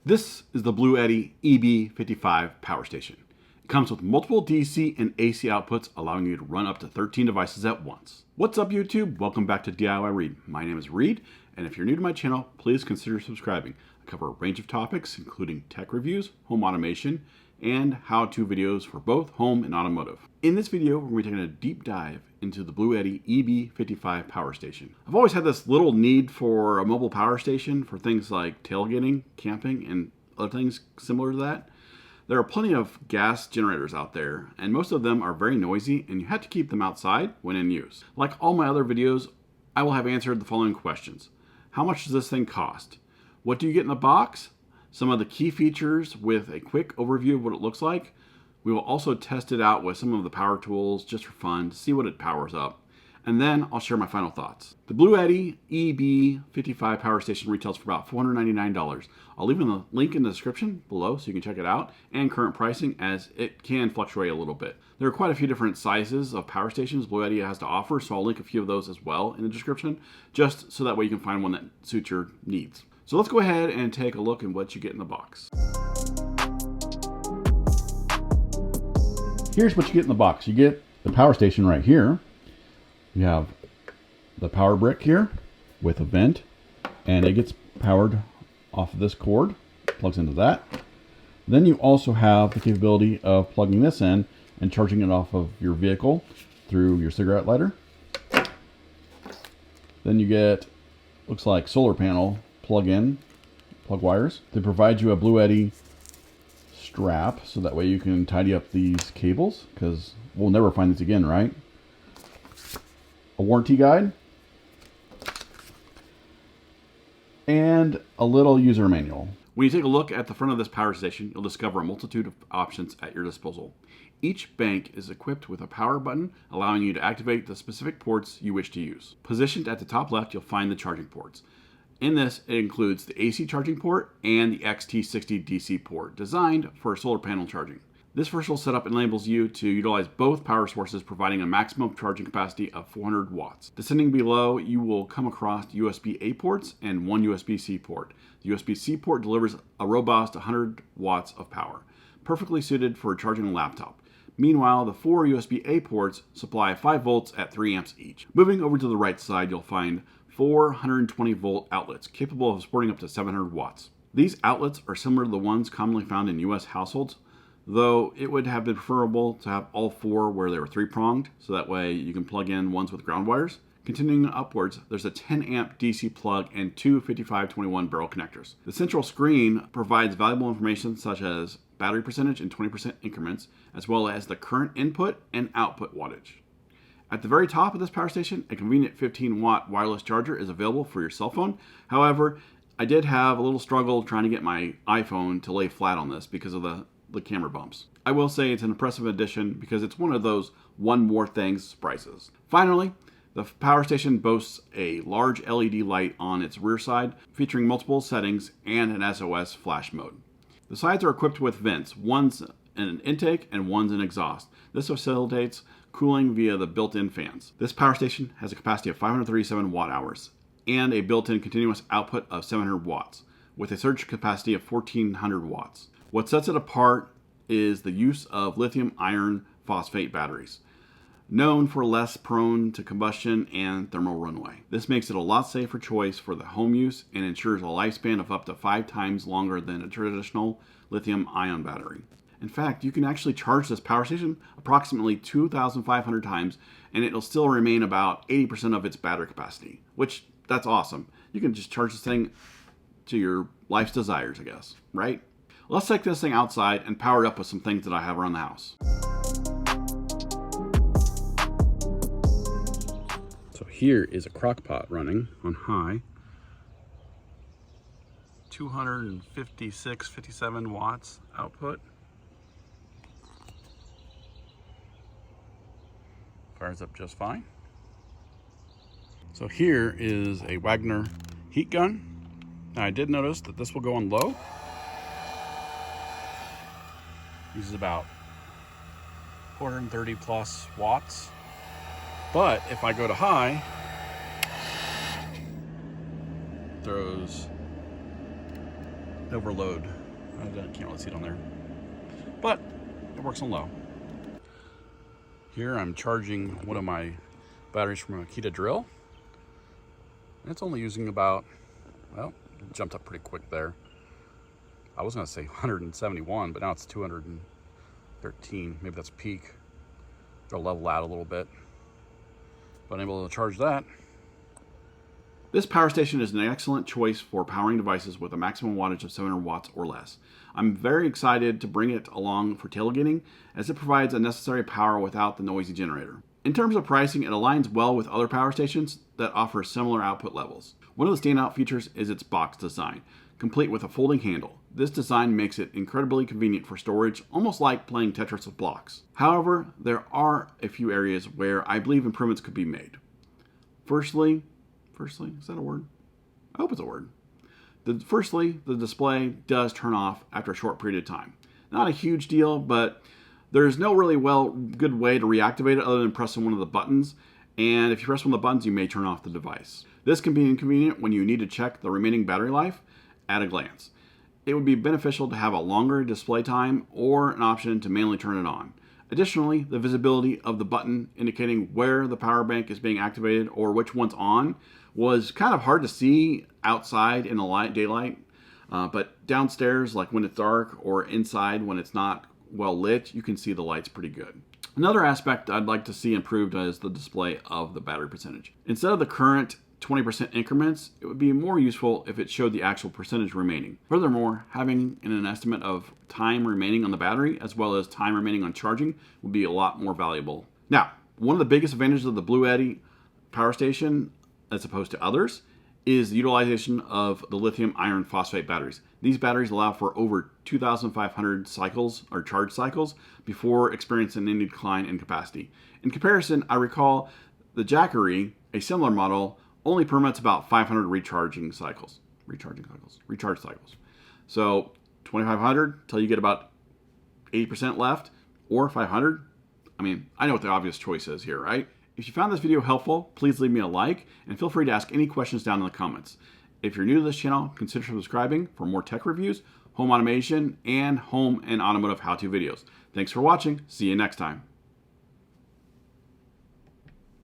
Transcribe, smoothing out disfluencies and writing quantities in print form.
This is the Bluetti EB55 power station. It comes with multiple DC and AC outputs, allowing you to run up to 13 devices at once. What's up, YouTube? Welcome back to DIY Reed. My name is Reed, and if you're new to my channel, please consider subscribing. I cover a range of topics, including tech reviews, home automation, and how-to videos for both home and automotive. In this video, we're going to be taking a deep dive into the Bluetti EB55 power station. I've always had this little need for a mobile power station for things like tailgating, camping, and other things similar to that. There are plenty of gas generators out there, and most of them are very noisy, and you have to keep them outside when in use. Like all my other videos, I will have answered the following questions. How much does this thing cost? What do you get in the box? Some of the key features with a quick overview of what it looks like. We will also test it out with some of the power tools just for fun to see what it powers up. And then I'll share my final thoughts. The Bluetti EB55 power station retails for about $499. I'll leave a link in the description below so you can check it out, and current pricing, as it can fluctuate a little bit. There are quite a few different sizes of power stations Bluetti has to offer, so I'll link a few of those as well in the description, just so that way you can find one that suits your needs. So let's go ahead and take a look at what you get in the box. Here's what you get in the box. You get the power station right here. You have the power brick here with a vent, and it gets powered off of this cord, plugs into that. Then you also have the capability of plugging this in and charging it off of your vehicle through your cigarette lighter. Then you get, looks like solar panel plug wires. They provide you a Bluetti strap, so that way you can tidy up these cables, because we'll never find these again, right? A warranty guide, and a little user manual. When you take a look at the front of this power station, you'll discover a multitude of options at your disposal. Each bank is equipped with a power button, allowing you to activate the specific ports you wish to use. Positioned at the top left, you'll find the charging ports. In this, it includes the AC charging port and the XT60 DC port, designed for solar panel charging. This versatile setup enables you to utilize both power sources, providing a maximum charging capacity of 400 watts. Descending below, you will come across USB-A ports and one USB-C port. The USB-C port delivers a robust 100 watts of power, perfectly suited for charging a laptop. Meanwhile, the four USB-A ports supply 5 volts at 3 amps each. Moving over to the right side, you'll find 420 volt outlets capable of supporting up to 700 watts. These outlets are similar to the ones commonly found in US households, though it would have been preferable to have all four where they were 3-pronged, so that way you can plug in ones with ground wires. Continuing upwards, there's a 10 amp DC plug and two 5521 barrel connectors. The central screen provides valuable information such as battery percentage in 20% increments, as well as the current input and output wattage. At the very top of this power station, a convenient 15-watt wireless charger is available for your cell phone. However, I did have a little struggle trying to get my iPhone to lay flat on this because of the camera bumps. I will say it's an impressive addition because it's one of those one more things surprises. Finally, the power station boasts a large LED light on its rear side, featuring multiple settings and an SOS flash mode. The sides are equipped with vents, one's an intake and one's an exhaust. This facilitates cooling via the built-in fans. This power station has a capacity of 537 watt hours and a built-in continuous output of 700 watts with a surge capacity of 1400 watts. What sets it apart is the use of lithium iron phosphate batteries, known for less prone to combustion and thermal runaway. This makes it a lot safer choice for the home use and ensures a lifespan of up to 5 times longer than a traditional lithium ion battery. In fact, you can actually charge this power station approximately 2,500 times, and it'll still remain about 80% of its battery capacity, which, that's awesome. You can just charge this thing to your life's desires, I guess, right? Let's take this thing outside and power it up with some things that I have around the house. So here is a crock pot running on high. 256, 57 watts output. Fires up just fine. So here is a Wagner heat gun. Now I did notice that this will go on low. Uses about 430 plus watts. But if I go to high, throws overload. I can't really see it on there, but it works on low. Here I'm charging one of my batteries from a Kita drill. And it's only using about, well, it jumped up pretty quick there. I was gonna say 171, but now it's 213. Maybe that's peak. They'll level out a little bit. But I'm able to charge that. This power station is an excellent choice for powering devices with a maximum wattage of 700 watts or less. I'm very excited to bring it along for tailgating, as it provides a necessary power without the noisy generator. In terms of pricing, it aligns well with other power stations that offer similar output levels. One of the standout features is its box design, complete with a folding handle. This design makes it incredibly convenient for storage, almost like playing Tetris with blocks. However, there are a few areas where I believe improvements could be made. Firstly, is that a word? I hope it's a word. Firstly, the display does turn off after a short period of time. Not a huge deal, but there's no really good way to reactivate it other than pressing one of the buttons. And if you press one of the buttons, you may turn off the device. This can be inconvenient when you need to check the remaining battery life at a glance. It would be beneficial to have a longer display time or an option to manually turn it on. Additionally, the visibility of the button indicating where the power bank is being activated or which one's on was kind of hard to see outside in the daylight, but downstairs, like when it's dark, or inside when it's not well lit, you can see the lights pretty good. Another aspect I'd like to see improved is the display of the battery percentage. Instead of the current 20% increments, it would be more useful if it showed the actual percentage remaining. Furthermore, having an estimate of time remaining on the battery as well as time remaining on charging would be a lot more valuable. Now, one of the biggest advantages of the Bluetti power station, as opposed to others, is the utilization of the lithium iron phosphate batteries. These batteries allow for over 2,500 cycles or charge cycles before experiencing any decline in capacity. In comparison, I recall the Jackery, a similar model, only permits about 500 recharge cycles. So 2,500 till you get about 80% left, or 500. I mean, I know what the obvious choice is here, right? If you found this video helpful, please leave me a like and feel free to ask any questions down in the comments. If you're new to this channel, consider subscribing for more tech reviews, home automation, and home and automotive how-to videos. Thanks for watching. See you next time.